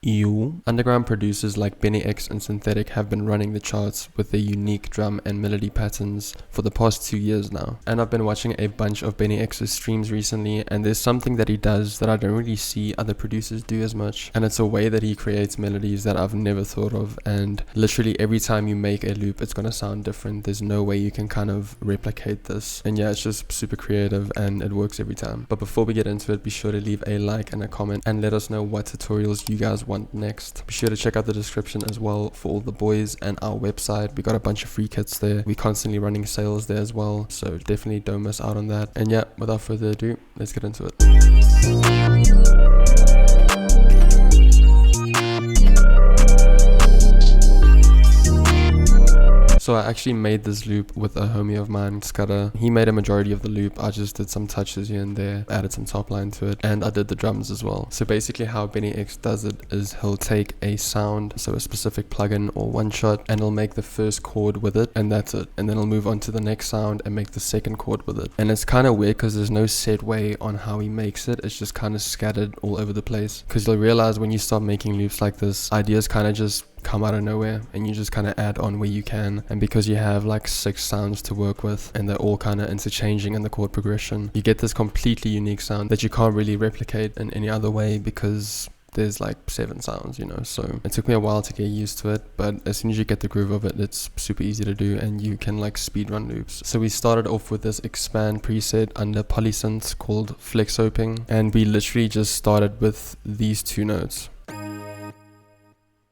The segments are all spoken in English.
EU. Underground producers like BNYX and Synthetic have been running the charts with their unique drum and melody patterns for the past 2 years now. And I've been watching a bunch of BNYX's streams recently, and there's something that he does that I don't really see other producers do as much. And it's a way that he creates melodies that I've never thought of, and literally every time you make a loop, it's gonna sound different. There's no way you can kind of replicate this. And yeah, it's just super creative and it works every time. But before we get into it, be sure to leave a like and a comment and let us know what tutorials you guys want next. Be sure to check out the description as well for all the boys and our website. We got a bunch of free kits there. We're constantly running sales there as well, so definitely don't miss out on that. And yeah, without further ado, let's get into it. So I actually made this loop with a homie of mine, Scudder. He made a majority of the loop. I just did some touches here and there, added some top line to it, and I did the drums as well. So basically how BNYX does it is he'll take a sound, so a specific plugin or one shot, and he'll make the first chord with it, and that's it. And then he'll move on to the next sound and make the second chord with it. And it's kind of weird because there's no set way on how he makes it. It's just kind of scattered all over the place. Because you'll realize when you start making loops like this, ideas kind of just come out of nowhere and you just kind of add on where you can. And because you have like 6 sounds to work with and they're all kind of interchanging in the chord progression, you get this completely unique sound that you can't really replicate in any other way because there's like 7 sounds, you know. So it took me a while to get used to it, but as soon as you get the groove of it, it's super easy to do and you can like speedrun loops. So we started off with this expand preset under polysynth called flexoping, and we literally just started with these 2 notes.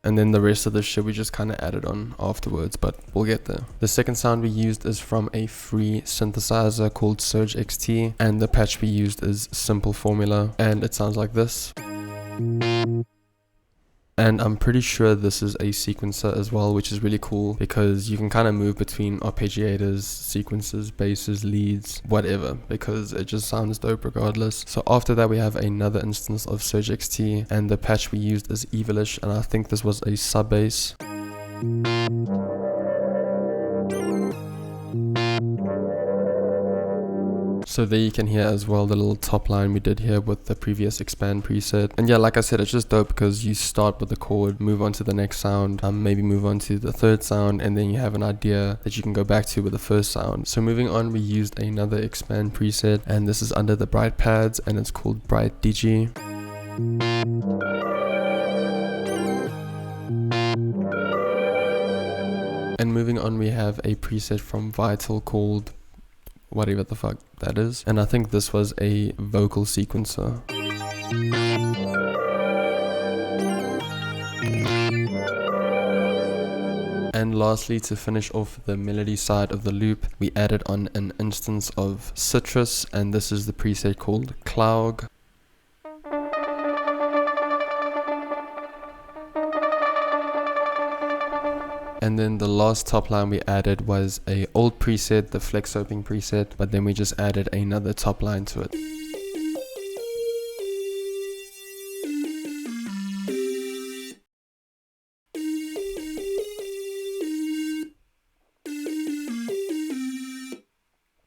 And then the rest of the shit we just kind of added on afterwards, but we'll get there. The second sound we used is from a free synthesizer called Surge XT, and the patch we used is Simple Formula, and it sounds like this. And I'm pretty sure this is a sequencer as well, which is really cool because you can kind of move between arpeggiators, sequences, basses, leads, whatever, because it just sounds dope regardless. So after that we have another instance of Surge XT, and the patch we used is Evilish, and I think this was a sub bass. So there you can hear as well the little top line we did here with the previous expand preset. And yeah, like I said, it's just dope because you start with the chord, move on to the next sound, maybe move on to the third sound, and then you have an idea that you can go back to with the first sound. So moving on, we used another expand preset, and this is under the Bright pads, and it's called Bright DG. And moving on, we have a preset from Vital called whatever the fuck that is, and I think this was a vocal sequencer. And lastly, to finish off the melody side of the loop, we added on an instance of Citrus, and this is the preset called Cloud. And then the last top line we added was a old preset, the flexoping preset, but then we just added another top line to it.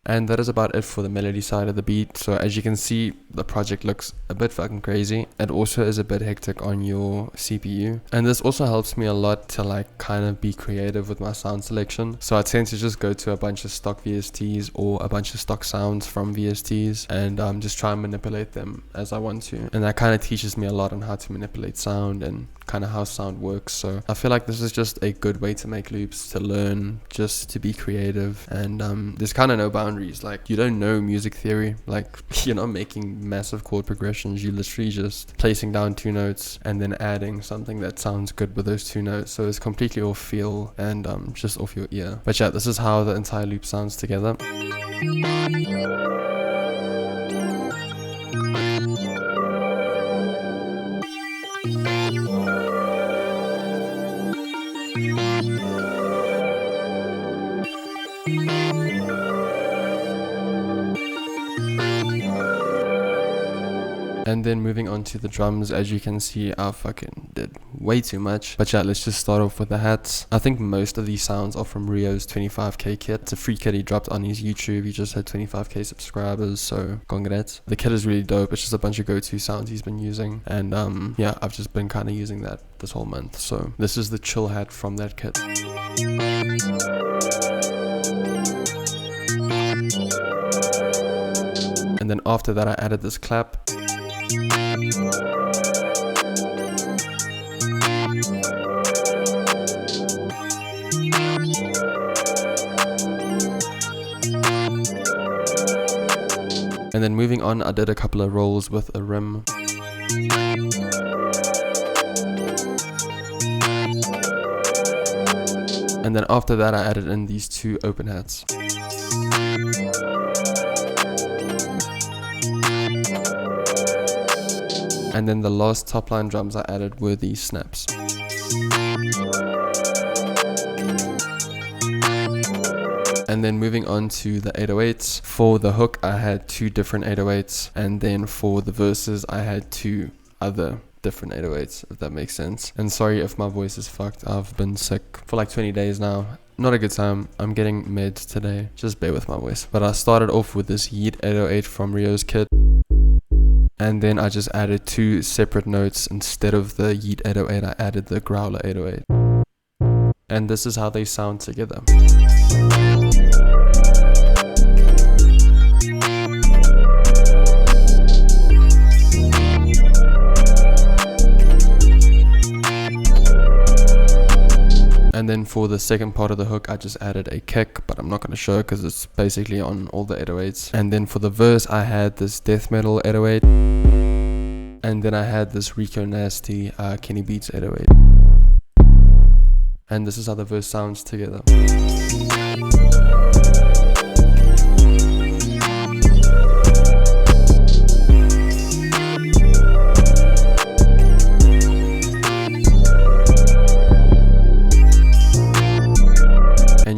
And that is about it for the melody side of the beat. So as you can see, the project looks a bit fucking crazy. It also is a bit hectic on your CPU. And this also helps me a lot to like kind of be creative with my sound selection. So I tend to just go to a bunch of stock VSTs or a bunch of stock sounds from VSTs and just try and manipulate them as I want to. And that kind of teaches me a lot on how to manipulate sound and kind of how sound works. So I feel like this is just a good way to make loops, to learn, just to be creative, and there's kind of no boundaries. Like, you don't know music theory, like you're not making massive chord progressions, you're literally just placing down 2 notes and then adding something that sounds good with those 2 notes. So it's completely off feel and just off your ear. But yeah, this is how the entire loop sounds together. And then moving on to the drums, as you can see, are fucking did way too much. But yeah, let's just start off with the hats. I think most of these sounds are from Rio's 25k kit. It's a free kit he dropped on his YouTube. He just had 25k subscribers, so congrats. The kit is really dope. It's just a bunch of go-to sounds he's been using, and yeah, I've just been kind of using that this whole month. So this is the chill hat from that kit. And then after that I added this clap. And then moving on, I did a couple of rolls with a rim. And then after that I added in these two open hats. And then the last top line drums I added were these snaps. And then moving on to the 808s. For the hook I had two different 808s, and then for the verses I had two other different 808s, if that makes sense. And sorry if my voice is fucked. I've been sick for like 20 days now. Not a good time. I'm getting meds today. Just bear with my voice. But I started off with this Yeat 808 from Rio's kit. And then I just added two separate notes. Instead of the Yeat 808, I added the Growler 808. And this is how they sound together. And then for the second part of the hook I just added a kick, but I'm not going to show because it's basically on all the 808s. And then for the verse I had this death metal 808, and then I had this Rico Nasty Kenny Beats 808. And this is how the verse sounds together.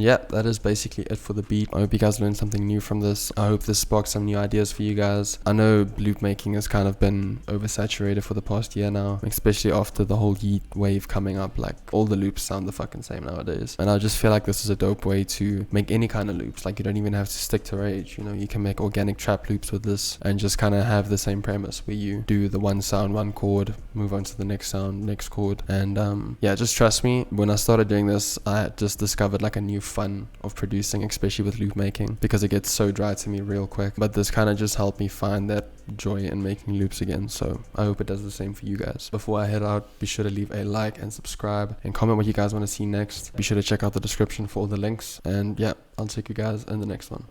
Yeah, that is basically it for the beat. I hope you guys learned something new from this. I hope this sparked some new ideas for you guys. I know loop making has kind of been oversaturated for the past year now, especially after the whole Yeat wave coming up. Like, all the loops sound the fucking same nowadays. And I just feel like this is a dope way to make any kind of loops. Like, you don't even have to stick to Rage, you know, you can make organic trap loops with this and just kind of have the same premise where you do the one sound, one chord, move on to the next sound, next chord. And yeah, just trust me, when I started doing this, I just discovered like a new fun of producing, especially with loop making, because it gets so dry to me real quick. But this kind of just helped me find that joy in making loops again, so I hope it does the same for you guys. Before I head out, be sure to leave a like and subscribe and comment what you guys want to see next. Be sure to check out the description for all the links, and yeah, I'll take you guys in the next one.